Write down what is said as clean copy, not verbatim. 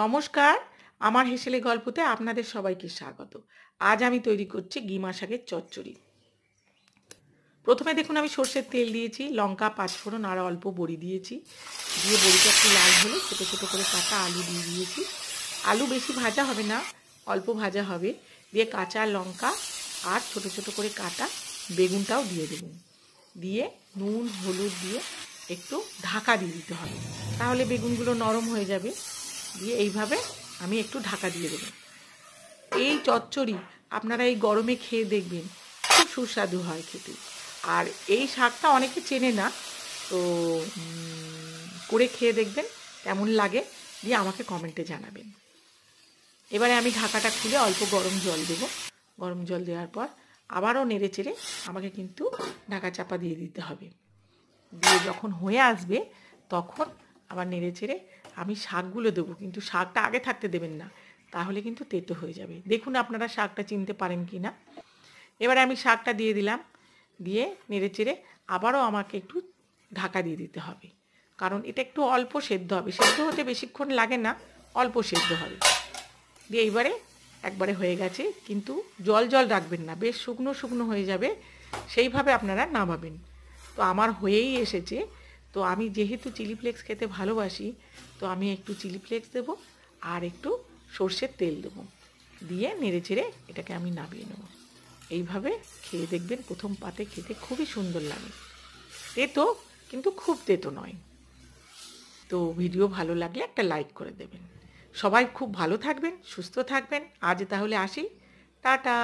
নমস্কার, আমার হেসেলে গল্পতে আপনাদের সবাইকে স্বাগত। আজ আমি তৈরি করছি গিমা শাকের চচ্চড়ি। প্রথমে দেখুন আমি সর্ষের তেল দিয়েছি, লঙ্কা, পাঁচফোড়ন আর অল্প বড়ি দিয়েছি। দিয়ে বড়িটা একটু লাল হলে ছোটো ছোটো করে কাটা আলু দিয়ে দিয়েছি। আলু বেশি ভাজা হবে না, অল্প ভাজা হবে। দিয়ে কাঁচা লঙ্কা আর ছোটো ছোটো করে কাটা বেগুনটাও দিয়ে দেবো। দিয়ে নুন হলুদ দিয়ে একটু ঢাকা দিয়ে দিতে হবে, তাহলে বেগুনগুলো নরম হয়ে যাবে। দিয়ে এইভাবে আমি একটু ঢাকা দিয়ে দেবো। এই চচ্চড়ি আপনারা এই গরমে খেয়ে দেখবেন, খুব সুস্বাদু হয় খেতে। আর এই শাকটা অনেকে চেনে না, তো করে খেয়ে দেখবেন কেমন লাগে, দিয়ে আমাকে কমেন্টে জানাবেন। এবারে আমি ঢাকাটা খুলে অল্প গরম জল দেব। গরম জল দেওয়ার পর আবারও নেড়ে চেড়ে আমাকে কিন্তু ঢাকা চাপা দিয়ে দিতে হবে। দিয়ে যখন হয়ে আসবে তখন আবার নেড়ে চেড়ে আমি শাকগুলো দেবো, কিন্তু শাকটা আগে থাকতে দেবেন না, তাহলে কিন্তু তেতো হয়ে যাবে। দেখুন আপনারা শাকটা চিনতে পারেন কি না। এবারে আমি শাকটা দিয়ে দিলাম, দিয়ে নেড়ে চেড়ে আবারও আমাকে একটু ঢাকা দিয়ে দিতে হবে, কারণ এটা একটু অল্প সেদ্ধ হবে। সেদ্ধ হতে বেশিক্ষণ লাগে না, অল্প সেদ্ধ হবে। দিয়ে এইবারে একবারে হয়ে গেছে, কিন্তু জল জল রাখবেন না, বেশ শুকনো শুকনো হয়ে যাবে, সেইভাবে আপনারা নামাবেন। তো আমার হয়েই এসেছে। তো আমি যেহেতু চিলি ফ্লেক্স খেতে ভালোবাসি, তো আমি একটু চিলি ফ্লেক্স দেবো আর একটু সর্ষের তেল দেবো, দিয়ে নেড়ে চেড়ে এটাকে আমি নামিয়ে নেব। এইভাবে খেয়ে দেখবেন, প্রথম পাতে খেতে খুবই সুন্দর লাগে। তেতো, কিন্তু খুব তেতো নয়। তো ভিডিও ভালো লাগলে একটা লাইক করে দেবেন। সবাই খুব ভালো থাকবেন, সুস্থ থাকবেন। আজ তাহলে আসি, টাটা।